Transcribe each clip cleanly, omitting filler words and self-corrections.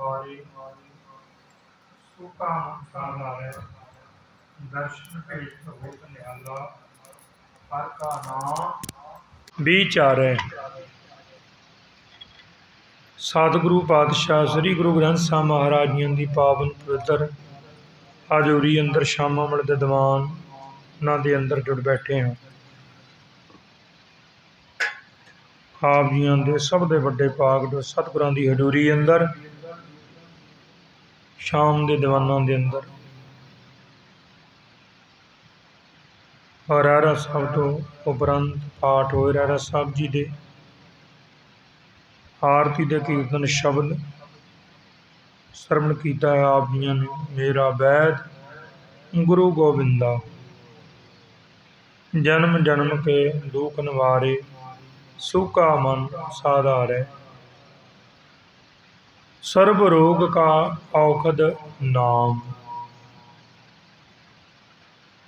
वारे सुखा साधारे दर्शन भेट होत निहाला हर का नाम विचारे। सतगुरु पातशाह श्री गुरु ग्रंथ साहिब महाराज जी की पावन पवित्र हजूरी अंदर शामा मिलते दीवान उन्हों के अंदर जुड़ बैठे हैं। आप जियां दे सब दे वड्डे पाक जो सतगुरां दी हजूरी अंदर शाम के दीवाना के अंदर और रहरा साहब तो उपरंत पाठ होए रहरा साहब जी दे आरती दे कीर्तन शब्द सरवण किया है आप जियां ने। मेरा वैद गुरु गोबिंदा जन्म जन्म के दुख निवारे सूखा मन साधारे सर्व रोग का औखद नाम।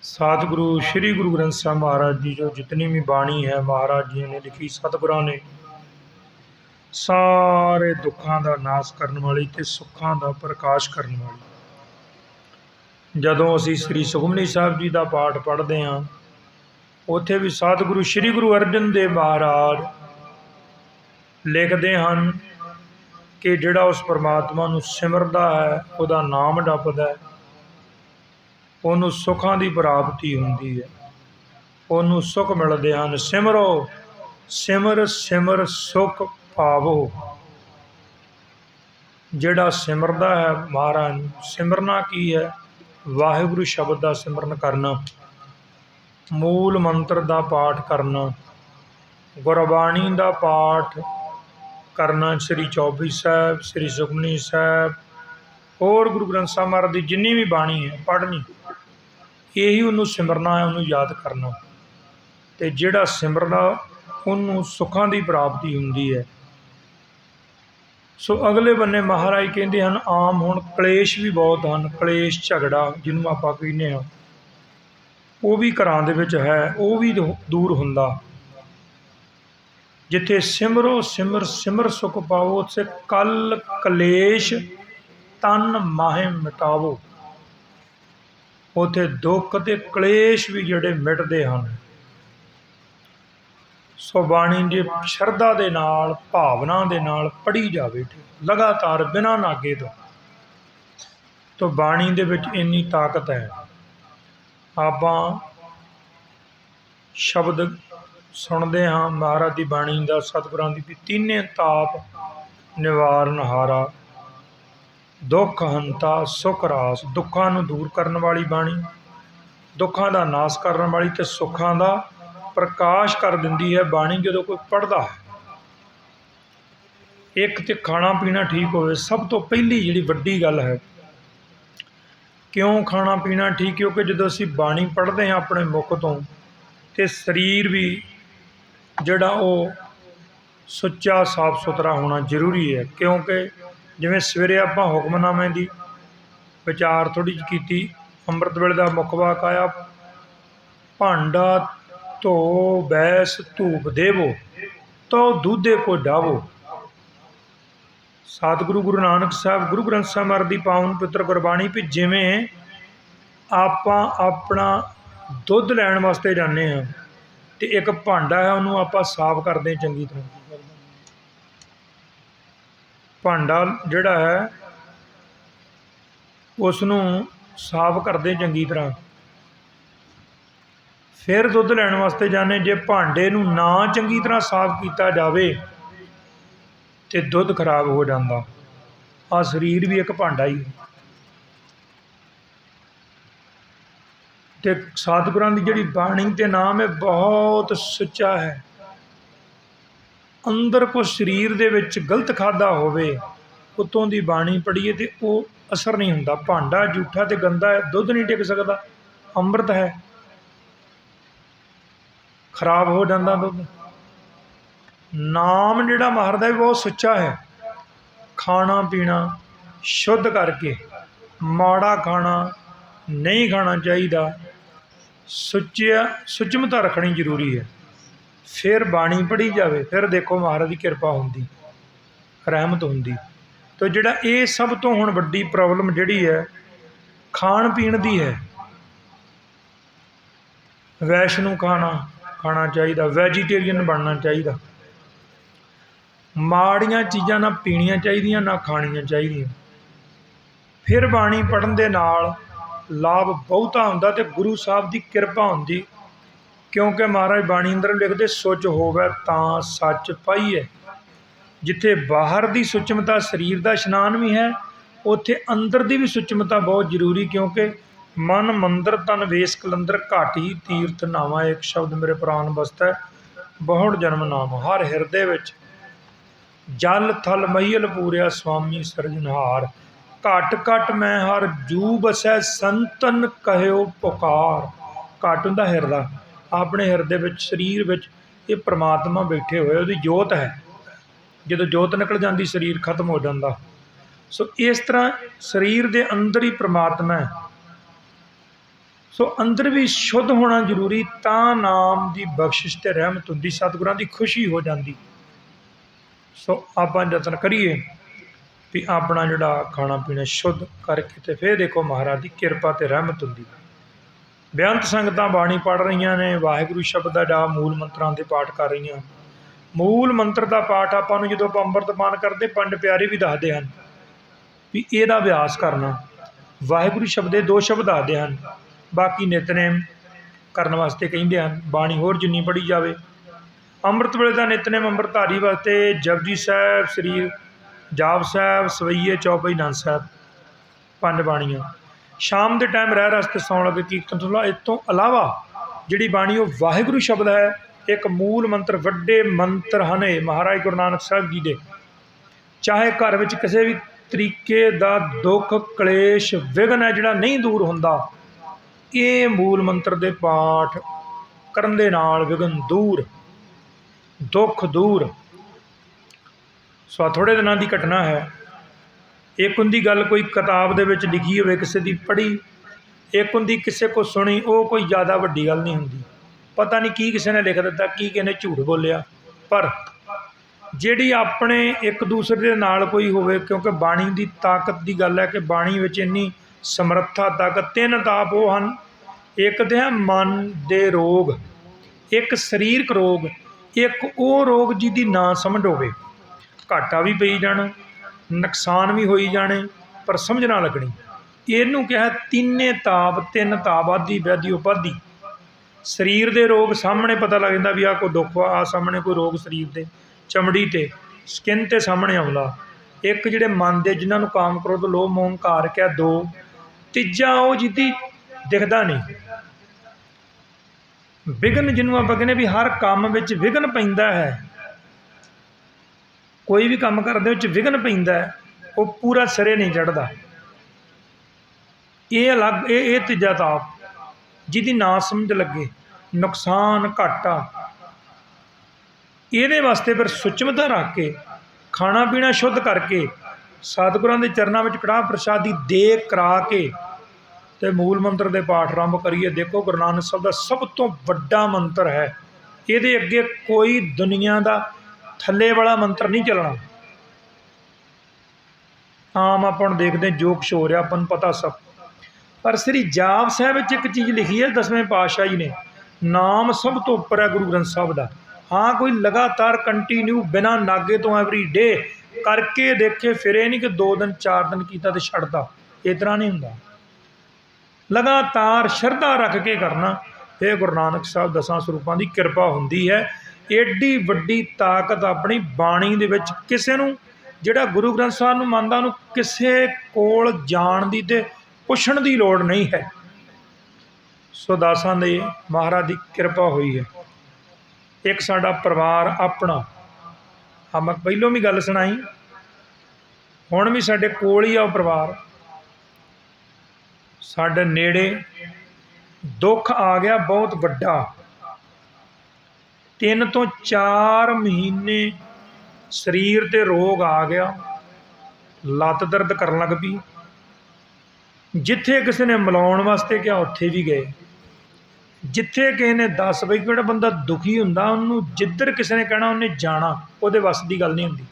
सतगुरु श्री गुरु ग्रंथ साहिब महाराज जी जो जितनी भी बाणी है महाराज जी ने लिखी सतगुरां ने सारे दुखों का नाश करने वाली ते सुखों का प्रकाश करने वाली। जदों असी श्री सुखमनी साहिब जी का पाठ पढ़ते हाँ उत्थे भी सतगुरु श्री गुरु अर्जन देव महाराज लिखते हैं कि जिहड़ा उस परमात्मा नूं सिमरदा है उहदा नाम जपदा है उहनूं सुखां दी प्राप्ति हुंदी है, उहनूं सुख मिलदे हन। सिमरो सिमर सिमर सुख पावो। जिहड़ा सिमरदा है महाराज सिमरना की है वाहिगुरू शब्द का सिमरन करना, मूल मंत्र का पाठ करना, गुरबाणी का पाठ करना, श्री चौबी साहब श्री सुखमनी साहब और गुरु ग्रंथ साहिब महाराज की जिन्नी भी बाणी है पढ़नी यही उन्होंने सिमरना है, उन्होंने याद करना। तो जिहड़ा सिमरना उन्होंने सुखां की प्राप्ति हुंदी है। सो अगले बन्ने महाराज कहते हैं आम हुण कलेश भी बहुत हैं, कलेश झगड़ा जिन्होंने आपां कहने हैं वो भी घरां दे विच है, वो भी दूर हुंदा। जिथे सिमरो सिमर सिमर सुख पावो उत्थे कल कलेश तन माहे मिटावो। उत्थे दुख ते कलेश भी जिहड़े मिटदे हन। सो बाणी जे शरधा दे नाल भावना दे नाल पढ़ी जावे लगातार बिना नागे तो बाणी दे विच इन्नी ताकत है। आपां शब्द सुनते हाँ महाराज की बाणी का सतगुरां की भी तीने ताप निवारण हारा दुख हंता सुख रास। दुखों नूं दूर करने वाली बाणी, दुखों का नाश करने वाली ते सुखों का प्रकाश कर दिंदी है बाणी जो कोई पढ़ता है। एक तो खाना पीना ठीक होवे, सब तो पहली जिहड़ी वड्डी गल है। क्यों खाना पीना ठीक? क्योंकि जो असीं बाणी पढ़ते हैं अपने मुख तो ते शरीर भी जिहड़ा वो सुच्चा साफ सुथरा होना जरूरी है। क्योंकि जिवें सवेरे आपां हुक्मनामे की विचार थोड़ी जी की अमृत वेले का मुख वाक आया भांडा धो बैस धूप देवो तो दूधे को डावो। सतगुरु गुरु नानक साहब गुरु ग्रंथ साहिब महाराज की पावन पवित्र गुरबाणी भी जिवें आपां अपना दुध लैण वास्ते जाने हैं तो एक भांडा है उन्होंने आप साफ करते हैं चंगी तरह। भांडा जिहड़ा है उसनूं साफ करते चंगी तरह, फिर दुध लैण वास्ते जाने। जे भांडे नूं ना चंगी तरह साफ किया जाए तो दुध खराब हो जाता। आ शरीर भी एक भांडा ही है। ते सतगुरां दी जिहड़ी बाणी ते नाम है बहुत सच्चा है। अंदर को शरीर दे विच गलत खादा होवे उत्तों दी बाणी पढ़ीए तो वह असर नहीं हुंदा। भांडा जूठा ते गंदा है, दुध नहीं टिक सकता। अमृत है खराब हो जाता दुध। नाम जिहड़ा महाराज दा बहुत सच्चा है। खाना पीना शुद्ध करके माड़ा खाना नहीं खाना चाहिए। सुचमता रखनी जरूरी है। फिर बाणी पढ़ी जाए फिर देखो महाराज की कृपा होंदी रहमत होंदी। तो जिहड़ा ये सब तो हुण वड्डी प्रॉब्लम जिहड़ी है खाण पीण दी है। वैष्णु खाना खाना चाहिए, वैजीटेरियन बनना चाहिए, माड़ियां चीज़ां ना पीणियां चाहिए ना खाणियां चाहिए। फिर बाणी पढ़न दे नाल लाभ बहुता हुंदा ते गुरु साहब की किरपा हुंदी, क्योंकि महाराज बाणी अंदर लिखते सुच होवे तां सच पाईए। जिथे बाहर की सुचमता शरीर का इशनान भी है, उत्थे अंदर की भी सुचमता बहुत जरूरी, क्योंकि मन मंदिर तन वेस कलंदर घाटी तीर्थ नावा। एक शब्द मेरे प्राण बसता है बहुड़ जन्म नाम, हर हिरदे विच जल थल महील पूरिया स्वामी सिरजनहार। घट घट मैं हर जू बसै संतन कहयो पुकार। घट हुंदा हिरदा, अपने हिरदे विच शरीर विच ये परमात्मा बैठे हुए, उहदी जोत है। जो जोत निकल जाती शरीर खत्म हो जाता। सो इस तरह शरीर के अंदर ही परमात्मा है। सो अंदर भी शुद्ध होना जरूरी, ता नाम की बख्शिश ते रहमत हुंदी, सतगुरां की खुशी हो जाती। सो आपां यतन करिए भी अपना जिहड़ा खाना पीना शुद्ध करके, तो फिर देखो महाराज की किरपा ते रहमत हुंदी। बेअंत संगतां बाणी पढ़ रही ने, वाहिगुरू शब्द दा मूल मंत्रां दे पाठ कर रही। मूल मंत्र का पाठ आपां नूं जदों अंमृतपान करते पंज प्यारे भी दसदे हन भी इहदा अभ्यास करना। वाहिगुरू शब्द दे 2 शब्द दसदे हन, बाकी नितनेम करन वास्ते कहिंदे हन। बाणी होर जिन्नी पढ़ी जावे। अंमृत वेले का नितनेम अंमृतधारी वास्ते जपजी साहब, श्री जाप साहब, सवईये, चौपाई, नंद साहब, 5 बाणियां। शाम के टाइम रह रस्ते सौण लगे कीर्तन सुन लो। इस तो इलावा जिहड़ी बाणी वो वाहिगुरू शब्द है, एक मूल मंत्र, वड्डे मंत्र हैं महाराज गुरु नानक साहब जी दे। चाहे घर में किसी भी तरीके का दुख कलेश विघन है जिहड़ा नहीं दूर हुंदा, ये मूल मंत्र दे पाठ करन दे नाल विघन दूर, दुख दूर। सो थोड़े दिनों की घटना है। एक उनकी गल कोई किताब दे विच लिखी होवे, किसी की पढ़ी, एक उनकी किसी को सुनी, वो कोई ज़्यादा वड्डी गल नहीं हुंदी। पता नहीं की किसी ने लिख दिता, की किसी ने झूठ बोलिया, पर जिहड़ी अपने एक दूसरे दे नाल कोई होवे, क्योंकि बाणी की ताकत की गल है कि बाणी विच इन्नी समर्था ताकत। 3 ताप वो हैं, एक तो है मन दे रोग, एक सरीरक रोग, एक वो रोग जिहदी ना समझ होवे, घाटा भी पई जाना, नुकसान भी होई जाने, पर समझ ना लगनी। इनू कहा 3 ताप, 3 ताप आदि व्याधि उपाधि। शरीर के रोग सामने पता लग जाता भी आ कोई दुख आ सामने, कोई रोग शरीर के चमड़ी ते स्किन ते सामने आउंदा। एक जिहड़े मन दे जिन्होंने काम क्रोध लोभ मोह हंकार क्या 2, तीजा वो जिहदी दिखदा नहीं। विघन जिन्हों आप कहने भी हर काम विच विघन पैंदा है, कोई भी काम करदे विच विघन पैंदा है, वो पूरा सिरे नहीं चढ़दा। ये अलग ये तीजा ताप जिहदी ना समझ लगे, नुकसान घाटा। ये वास्ते फिर सुचमता रख के खाना पीना शुद्ध करके सतगुरां दे चरनां विच कड़ाह प्रसादी दे करा के ते मूल मंत्र के पाठ आरंभ करिए। देखो गुरु नानक साहब का सब तो वड्डा मंत्र है, ये अगे कोई दुनिया का थले वाला मंत्र नहीं चलना। आम अपन देखते जो कुछ हो रहा अपन पता सब, पर श्री जाप साहब एक चीज़ लिखी है 10वें पातशाह जी ने, नाम सब तो उपर है गुरु ग्रंथ साहब का। हाँ कोई लगातार कंटीन्यू बिना नागे तो एवरी डे करके देखे, फिर ये नहीं कि 2 दिन 4 दिन किया तो छड्डता, इस तरह नहीं होंदा। लगातार श्रद्धा रख के करना, फिर गुरु नानक साहब 10 स्वरूपों की किरपा होंदी है। एडी वड्डी ताकत अपनी बाणी दे विच किसे नूं जिहड़ा गुरु ग्रंथ साहब नूं मनदा नूं किसे कोल जाण दी ते पुछण दी लोड़ नहीं है। सो दासां दे महाराज की किरपा हुई है। एक साडा परिवार अपना, हाँ मैं पहलों भी गल सुनाई, हुण भी साडे कोल ही आ परिवार, साडे नेड़े दुख आ गया बहुत वड्डा। 3 तो 4 महीने शरीर ते रोग आ गया, लत्त दर्द करन लग पई। जिथे किसी ने मिलाउण वास्ते क्या उत्थे भी गए, जिथे किसी ने दस बई किहड़ा बंदा दुखी हुंदा उन्होंने जिधर किसी ने कहना उन्हें जाना, वो बस की गल नहीं होंदी।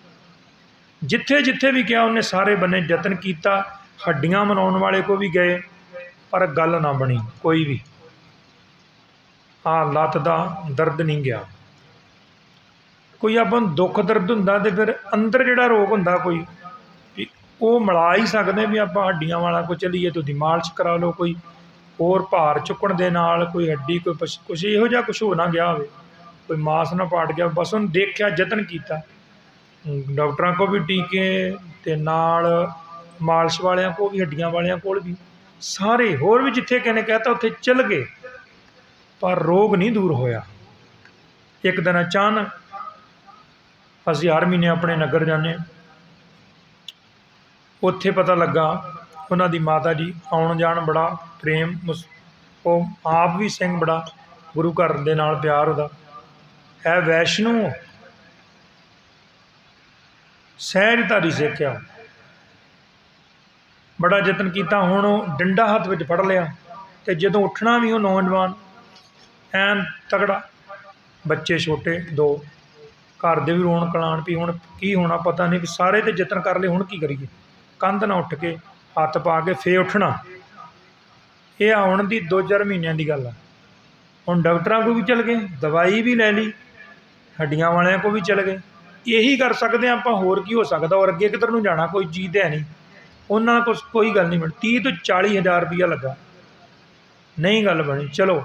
जिथे जिथे भी गया उन्हें सारे बन्ने यतन किया, हड्डियां मनाउण वाले को भी गए, पर गल ना बनी कोई भी। लत्त का दर्द नहीं गया। कोई अपन नूं दुख दर्द हुंदा ते फिर अंदर जिहड़ा रोग हुंदा कोई भी वो मिला ही सकते भी आप हड्डियां वाला को चलीए तो दी मालिश करा लो, कोई होर भार चुकण दे नाल कोई हड्डी कोई कुछ इहो जिहा कुछ हो ना गया होवे, कोई मास ना पाट गया, बस उन्हें देखा यतन किया, डॉक्टरों को भी टीके ते नाल मालिश वालियां को भी हड्डियां वालियां कोल भी सारे होर भी जिथे किसी ने कहता उत्थे चल गए, पर रोग नहीं दूर होया। एक दिन अचानक असीं हर महीने अपने नगर जाने, उत्थे पता लगा उन्हां दी माता जी आउण जाण बड़ा प्रेम, वो आप भी सिंह बड़ा गुरु घर दे नाल प्यार उहदा है, वैष्णो सहजधारी सिक्ख्या, बड़ा यतन किया। हुण डंडा हत्थ विच फड़ लिया तो जदों उठना भी वो नौजवान ऐन तगड़ा, बच्चे छोटे दो, घर दे भी रोण कलाण भी हुण की होना पता नहीं, भी सारे तो यतन कर ले, हुण की करिए, कंध ना उठ के हत्थ पा के फे उठना। ये आउण दी 2-4 महीनों की गल है। हुण डॉक्टरों को भी चल गए, दवाई भी ले ली, हड्डियां वालियां को भी चल गए, यही कर सकते हैं आपां, होर की हो सकदा, और अगे किधर नूं जाना, कोई चीज़ है नहीं उन्हां कोल, कोई गल नहीं बनी। 30 तो 40 हज़ार रुपया लगा, नहीं गल बनी। चलो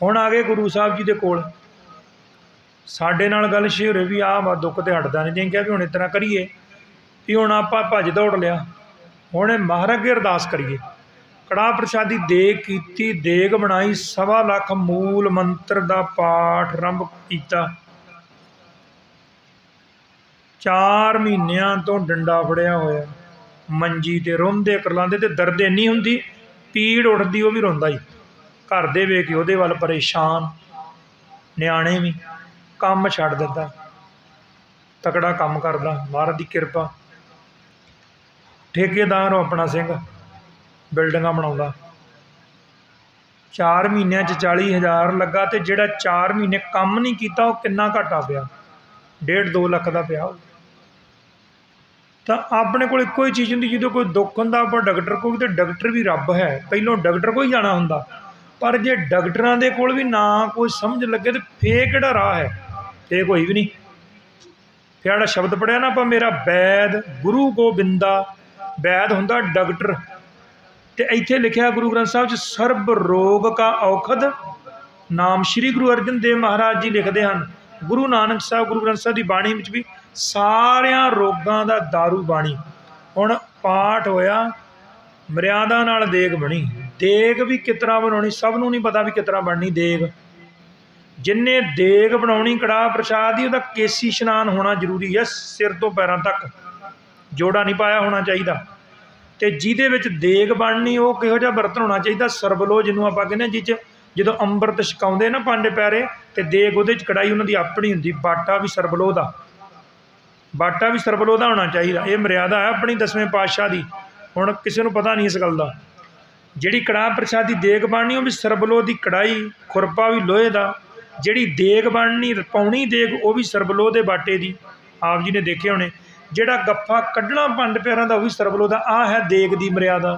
हुण आ गए गुरु साहब जी दे कोल, साडे नाल गल शेयर होई भी आ दुख तो हटदा नहीं, जिंगे भी हुण इतना करिए भी हुण आपां भज दौड़ लिया, हुण महाराज अगे अरदास करिए। कड़ाह प्रसादी देग कीती, देग बनाई, 1.25 लाख मूल मंत्र का पाठ आरंभ किया। 4 महीनों तो डंडा फड़िया होया, मंजी ते रोंदे करलांदे, ते दर्द इन्नी हुंदी, पीड़ उठदी, वो भी रोंदा ही, घर दे वेख के उहदे वल परेशान, न्याणे भी काम छड्ड दिता, तगड़ा काम करदा, महाराज की किरपा, ठेकेदार हो अपना सिंह, बिल्डिंगां बनाउंदा। 4 महीनों 40 हज़ार लगा, तो जिहड़ा 4 महीने काम नहीं किया वो कितना घाटा पिया, 1.5-2 लाख का पिया। तो अपने को एको ही चीज़ होंगी, जो कोई दुख होंदा आप डॉक्टर को, तो डॉक्टर भी रब है, पहलों डॉक्टर को ही जाना होंदा, पर जे डॉक्टरां दे कोल भी ना कोई समझ लगे तो फिर किहड़ा राह है, फिर कोई भी नहीं। फिर जिहड़ा शब्द पढ़िया ना आप, मेरा वैद गुरु गोबिंदा, वैद हुंदा डॉक्टर, तो इत्थे लिखिया गुरु ग्रंथ साहब च, सर्ब रोग का औखद नाम श्री गुरु अर्जन देव महाराज जी लिखते हैं। गुरु नानक साहब गुरु ग्रंथ साहब की बाणी में भी सारिया रोगों का दारू बाणी। हुण पाठ होया, मर्यादा नाल देग बनी, देग भी कितना बनानी सबनों नहीं पता भी कितना बननी देग, जिन्ने देग बनानी कड़ाह प्रसाद की, वह केसी इशनान होना जरूरी है, सिर तो पैरों तक जोड़ा नहीं पाया होना चाहिए, तो जिहदे विच देग बननी वो किहो जिहा बर्तन होना चाहिए, सरबलो जिन्हों आप कहने, जिस जो अंमृत छकाउंदे ना 5 पैरे, तो देग उहदे च कड़ाई उन्होंने अपनी हुंदी, बाटा भी सरबलो दा, बाटा भी सरबलो दा होना चाहिए। ये मर्यादा है अपनी 10वें पातशाह की, हुण किसी नूं पता नहीं इस गल का। जिहड़ी कड़ाह प्रसादी देग बननी वो भी सरबलो की कड़ाई, खुरपा भी लोहे का, जिहड़ी देग बननी पाउणी देग वो भी सरबलो के बाटे की, आप जी ने देखे होने, जिहड़ा गप्फा कड्ढना 5 पैरों का वो भी सरबलो का। आ है देग की मर्यादा।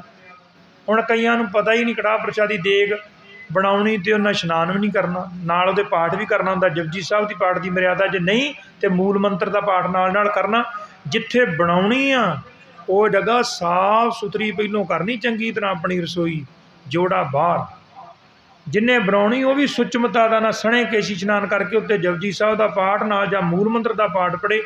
हुण कईयां नूं पता ही नहीं कड़ाह प्रसादी देग बनाउणी, तो उन्हें इशनान भी नहीं करना, नाल उहदे पाठ भी करना हुंदा, जपजी साहब की पाठ की मर्यादा, जे नहीं तो मूल मंत्र का पाठ नाल करना। जिथे बनाउणी आ वो जगह साफ सुथरी पहलों करनी, चंगी तरह अपनी रसोई, जोड़ा बाहर, जिन्हें बनाउणी वो भी सुचमता का ना सणे केसी इशनान करके उत्ते जपजी साहब का पाठ ना जां मूल मंत्र का पाठ पढ़े,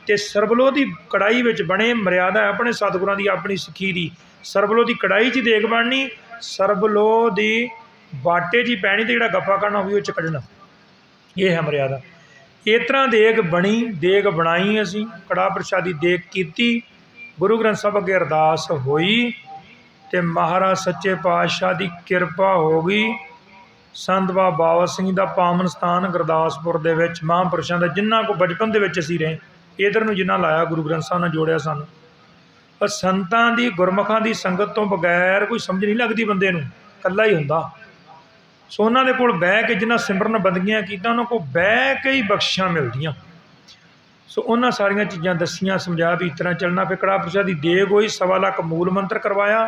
तो सरबलो की कड़ाई में बने। मर्यादा है अपने सतगुरां की अपनी सिੱਖੀ की, सरबलो की कड़ाई च देग बननी, सरबलो की बाटे च पैनी, तो जिहड़ा गप्पा करना भी उह कढ़ना, ये है मर्यादा। इस तरह देग बनी, देग बनाई, असी कड़ाह प्रसादी देग की, गुरु ग्रंथ साहब अगे अरदास होई, तो महाराज सच्चे पातशाह की किरपा हो गई। संत बाबा सिंह का पावन स्थान गुरदासपुर दे विच महापुरुषों का, जिन्हों को बचपन के विच असीं रहे, इधर नूं जिन्ना लाया गुरु ग्रंथ साहब ने जोड़िया सानूं। पर संतां दी गुरमुखां दी संगत तो बगैर कोई समझ नहीं लगती बंदे नूं, कल्ला ही हुंदा। सो उन्हां दे कोल बह के जिन्हां सिमरन बंदगियां कीतां, उन्हां कोल बह के ही बख्शिशां मिलदियां। सो उन्होंने सारिया चीज़ां दसियां, समझा भी इस तरह चलना। फिर कड़ाह प्रसाद की देग होई, 1.25 लाख मूल मंत्र करवाया।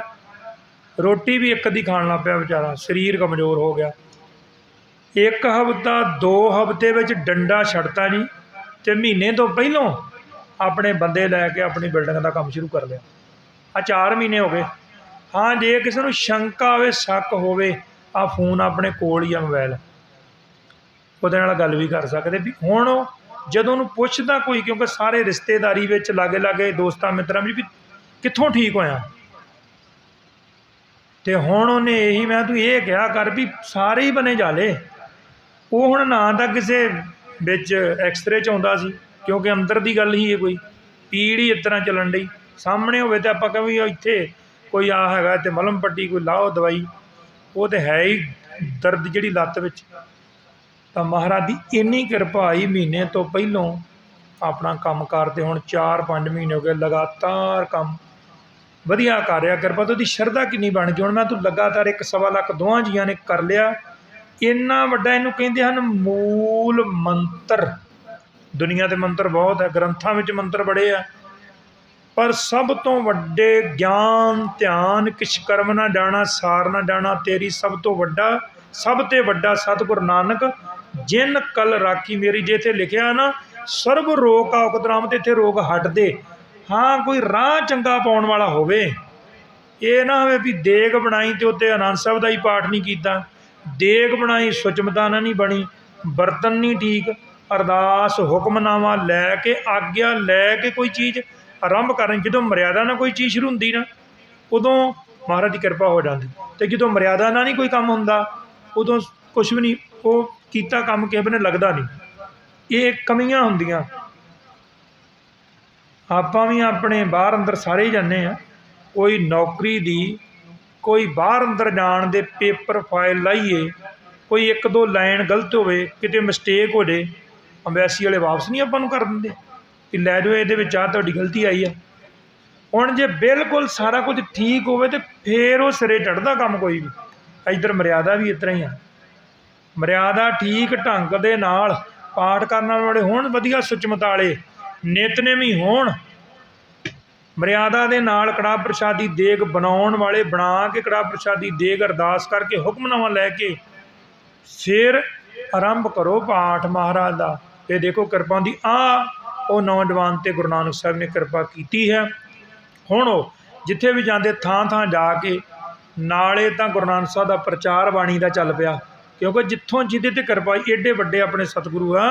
रोटी भी एक अद्धी खाण लग पिया बेचारा, शरीर कमज़ोर हो गया। 1 हफ्ता 2 हफ्ते में डंडा छड्डता जी, तो महीने तो पहलों अपने बंदे लैके अपनी बिल्डिंग का काम शुरू कर लिया। आ 4 महीने हो गए। हाँ, जे किसी को शंका हो, शक होवे, आ फोन अपने कोल ही आ, मोबाइल, ਉਹਦੇ ਨਾਲ गल भी कर सकते भी। हुण ਜਦੋਂ ਉਹਨੂੰ ਪੁੱਛਦਾ कोई, क्योंकि सारे रिश्तेदारी ਵਿੱਚ लागे लागे दोस्तां मित्रां भी कित्थों ठीक होया, तो हुण ਉਹਨੇ ਇਹੀ, मैं तूੰ ਇਹ ਕਿਹਾ कर भी सारे ही बने जाले। ਉਹ ਹੁਣ ना ਤਾਂ ਕਿਸੇ ਵਿੱਚ ਐਕਸਰੇ 'ਚ ਆਉਂਦਾ ਸੀ, क्योंकि अंदर की गल ही है, कोई पीड़ ही इस तरह ਚੱਲਣ ਡਈ। सामने होवे तो आपां कहीं ਇੱਥੇ कोई आ हैगा ते मलम पट्टी कोई लाओ दवाई, वो तो है ही दर्द जिहड़ी लत्त विच। तो महाराज की इन्नी किरपा आई, महीने तो पहलों अपना काम करते हुण 4-5 महीने हो गए लगातार काम वधिया कर रहा। किरपा तो उसकी शरधा कितनी बन गई। हुण मैं तूं लगातार 1.25 लाख दोवां जियां ने कर लिया। इन्ना वड्डा इहनूं कहिंदे हन मूल मंत्र। दुनिया के मंत्र बहुत है, ग्रंथां विच मंत्र बड़े आ, पर सब तो वड्डे ज्ञान ध्यान किछ कर्म ना जाना सार ना जाना तेरी सब तो वड्डा सब ते वड्डा सतगुरु नानक जिन कल राखी मेरी। जे इत्थे लिखिया ना सर्व रोग का उकतराम, ते इत्थे रोग हटदे। हाँ, कोई राह चंगा पाउण वाला होवे, ये ना होवे भी देग बनाई तो उत्ते आनंद साहिब दा ही पाठ नहीं कीता, देग बनाई सुचमताना नहीं बनी, बर्तन नहीं ठीक, अरदास हुक्मनामा लैके आग्या लैके कोई चीज़ आरंभ करनी। जो मर्यादा ना कोई चीज़ शुरू होंदी ना, उदों महाराज की किरपा हो जाती। तो जो मर्यादा ना नहीं कोई काम होंदा, उदों कुछ भी नहीं, वो कीता काम किसी ने लगता नहीं। ये कमियां होंदियां। आपां भी अपने बाहर अंदर सारे ही जाने आ, कोई नौकरी दी, कोई बाहर अंदर जाण दे पेपर फाइल लाइए, कोई 1-2 लाइन गलत होवे, किते मिसटेक हो जाए, अंबैसी वाले वापस नहीं आपां नूं कर दिंदे कि लै जाओ इहदे विच आ तुहाडी गलती आई है। हुण जे बिल्कुल सारा कुछ ठीक होवे तो फिर वो सिरे चढ़दा काम कोई भी। इधर मर्यादा भी इस तरह ही है। मर्यादा ठीक ढंग दे नाल पाठ करन वाले होण, वधिया सुचमत वाले नितनेमी होण, मर्यादा दे नाल कड़ाह प्रसादी देग बनाउण वाले बना के कड़ाह प्रसादी देग अरदास करके हुक्मनामा लैके फिर आरंभ करो पाठ महाराज का। ये देखो किरपा दी आ वो नौजवान ते गुरु नानक साहब ने किरपा की है। हुण वो जिथे भी जाते थां थां जाके नाले तां गुरु नानक साहब का प्रचार बाणी का चल पिया, क्योंकि जिथों जिदे ते किरपा एडे वड्डे अपने सतगुरु आ।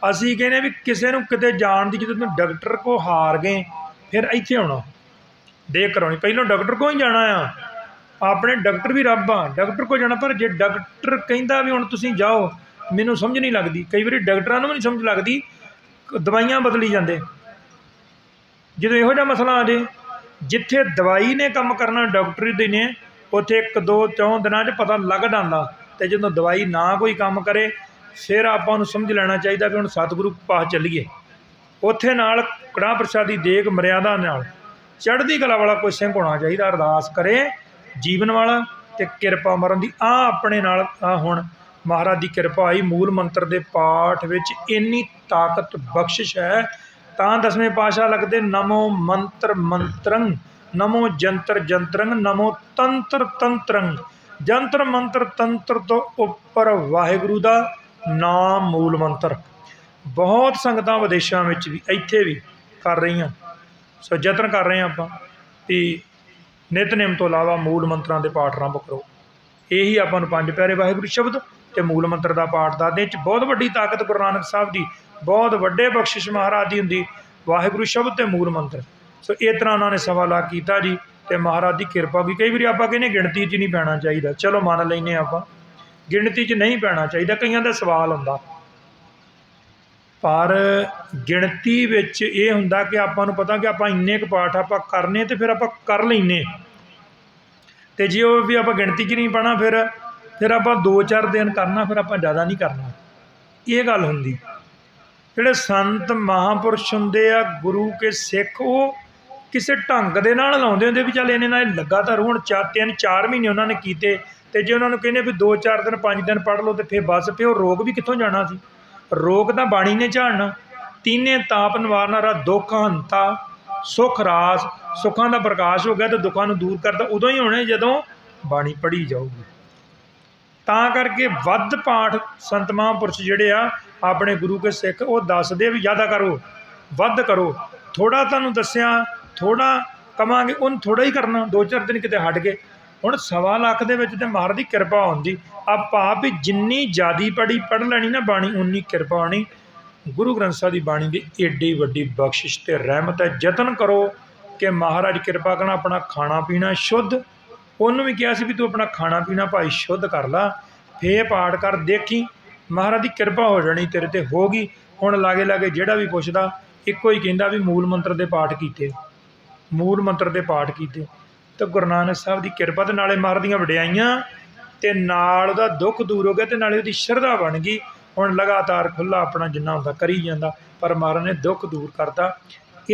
असीं कहने भी किसी नूं किते जाण दी, जदों डॉक्टर को हार गए फिर इत्थे आउणा देख कराउणी, पहलों डॉक्टर को ही जाना आ। अपने डॉक्टर भी रब आ, डॉक्टर को जाना। पर जे डॉक्टर कहिंदा भी हुण तुसीं जाओ, मैनूं समझ नहीं लगती, कई बार डॉक्टरां नूं भी नहीं समझ लगती, दवाइयां बदली जाते। जो इहो जिहा मसला आ जाए, जिथे दवाई ने काम करना डॉक्टरी दी ने, उत्थे 1-2-3 दिनां च पता लग जांदा। तो जो दवाई ना कोई काम करे फिर आपां नूं समझ लेना चाहिए भी हुण सतगुरु पास चलीए। उत्थे नाल कड़ाह प्रसादी देग मर्यादा नाल चढ़दी कला वाला कोई सिंह होना चाहिए, अरदास करे जीवन वाला ते किरपा मरन दी। आ अपने नाल आ हुण महाराज की किरपा आई। मूल मंत्र के पाठ विच इन्नी ताकत बख्शिश है, तां 10वें पातशाह लगदे नमो मंत्र मंत्रंग, नमो जंतर जंतरंग, नमो तंत्र तंत्रंग। जंतर मंत्र तंत्र तो उपर वाहिगुरू दा नाम मूल मंत्र। बहुत संगतां विदेशों में भी इत्थे भी कर रही हैं, सो यतन कर रहे हैं आपां भी नितनेम तो इलावा मूल मंत्रां दे पाठ आरंभ करो। यही आपां नूं 5 प्यारे वाहिगुरू शब्द ते मूल मंत्र का पाठ दसदे। इह बहुत वड्डी ताकत गुरु नानक साहब की, बहुत वड्डे बख्शिश महाराज की हुंदी वाहिगुरू शब्द ते मूल मंत्र। सो इस तरह उन्होंने 1.25 लाख किया जी, तो महाराज की किरपा भी। कई बार आप कहने गिणती च नहीं पैना चाहिए, चलो मान लेंगे आप गिणती च नहीं पैना चाहिए, कईयां दा सवाल हुंदा, पर गिणती विच ये हुंदा कि आपां नूं पता कि आपां इन्ने क पाठ आपां करने तो फिर आपां कर लैने। तो जे वो भी आप गिणती च नहीं पाना फिर आप 2-4 दिन करना, फिर आप ज़्यादा नहीं करना। ये गल हुंदी। जिहड़े संत महापुरुष हुंदे आ गुरु के सिख, वो किसी ढंग दे नाल लाउंदे हुंदे भी चल इन्हें नाल लगातार हुण 3-4 महीने उन्होंने कीते। तो जे उन्होंने कहने भी 2-4 दिन 5 दिन पढ़ लो तो फिर बस, फिर रोग भी कित्थों जाना सी। रोग तो बाणी ने झाड़ना, तीने ताप निवारना दुख हंता सुख रास। सुखां का प्रकाश हो गया तो दुखों को दूर करता उदों ही होने जदों बाणी पढ़ी जाऊगी। ਤਾਂ करके ਵੱਧ पाठ संत महापुरुष ਜਿਹੜੇ ਆ ਆਪਣੇ गुरु के सिख वो दसदे भी ज़्यादा करो ਵੱਧ करो। थोड़ा तुहानूं दस्सिया थोड़ा कवांगे उन थोड़ा ही करना 2-4 दिन किते हट गए। हुण 1.25 लाख दे विच ते महाराज दी किरपा होंदी आ भाव भी जिन्नी ज़्यादा पढ़ लैनी ना बाणी उन्नी किरपा होनी। गुरु ग्रंथ साहिब की बाणी की एडी वड्डी बख्शिश ते रहमत है। यतन करो कि महाराज किरपा करना अपना खाना पीना शुद्ध। ਉਹਨੂੰ भी कहा भी तू अपना खाना पीना भाई शुद्ध कर ला फे पाठ कर देखी महाराज की किरपा हो जानी तेरे ते होगी। हुण लागे लागे जिहड़ा भी पुछदा इक्को ही कहंदा भी मूल मंत्र के पाठ कीते मूल मंत्र के पाठ कीते। तो गुरु नानक साहब की किरपा ते नाले महाराज दीआं वडियाईयां ते नाल दा दुख दूर हो गया ते नाले उहदी शरधा बन गई। हुण लगातार खुला अपना जिन्ना हुंदा करी जांदा पर महाराज ने दुख दूर करता।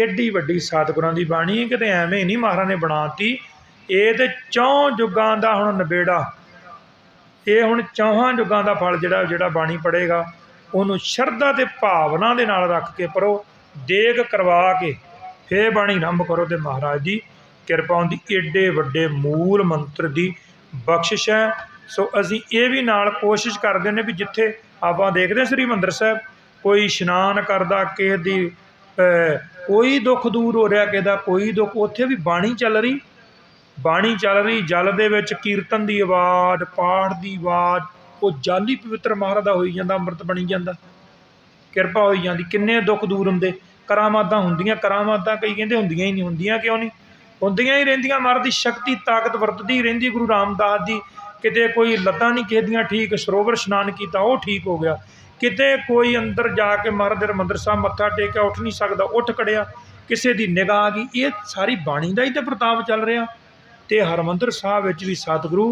एडी वड्डी सतगुरां दी बाणी किते एवें नहीं महाराज ने बनाती। ये तो 4 युगां दा हुण नबेड़ा ये हुण 4 युगां दा फल जिहड़ा बाणी पढ़ेगा उहनूं शरधा ते भावना दे नाल रख के पढ़ो देग करवा के फिर बाणी आरंभ करो तो महाराज जी किरपा होंदी। एडे वड्डे मूल मंत्र की बख्शिश है। सो असीं ये भी नाल कोशिश करते हैं भी जिथे आपां देखते श्री हरिमंदर साहिब कोई इशनान करदा किसे दी कोई दुख दूर हो रहा किसे दा कोई दुख उत्थे भी बाणी चल रही बाणी चल रही जल दे विच कीर्तन की आवाज़ पाठ की आवाज़ वो जल ही पवित्र महाराज दा होई जांदा अमृत बनी जांदा किरपा होई जांदी। किन्ने दुख दूर हुंदे करामातां हुंदियां करामातां कई कहंदे हुंदियां ही नहीं हुंदियां क्यों नहीं हुंदियां ही रहिंदियां। महाराज की शक्ति ताकत वरतदी रहिंदी। गुरु रामदास जी किते कोई लत्तां नहीं किसे दियां ठीक सरोवर इशनान किया वो ठीक हो गया। किते कोई अंदर जाके महाराज दे हरिमंदर साहिब मत्था टेकिया उठ नहीं सकदा उठ खड़िया किसी की निगाह आ गई। ये सारी बाणी का ही तो प्रताप चल रहा। तो हरमंदर साहब विच भी सतगुरु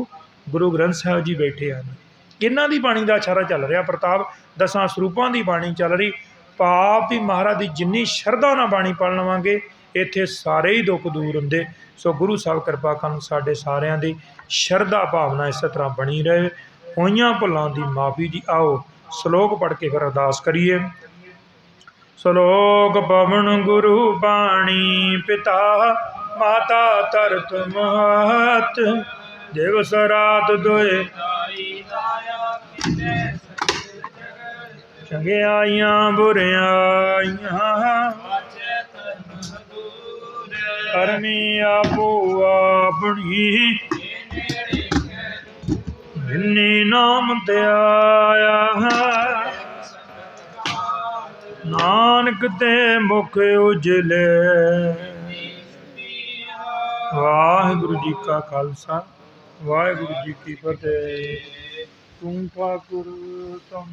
गुरु ग्रंथ साहिब जी बैठे हैं इन्हां दी बाणी का इशारा चल रहा प्रताप 10 ਸਰੂਪਾਂ की बाणी चल रही। पाप भी महाराज की जिन्नी शरधा नाल बाणी पढ़ लवांगे इत्थे सारे ही दुख दूर हुंदे। सो गुरु साहब किरपा करन साडे सारियां दी शरधा भावना इस तरह बनी रहे। होइयां भुलां दी माफ़ी जी। आओ सलोक पढ़ के फिर अरदास करिए। सलोक पवन गुरु बाणी पिता माता तरत महत दिवस रात दोए चंगियाइयां बुरियाइयां करनी आपो अपनी जिन्नी नाम ते आया नानक ते मुख उजले। वाहिगुरु जी का खालसा वाहिगुरु जी की फतेह। तुम ठाकुर तुम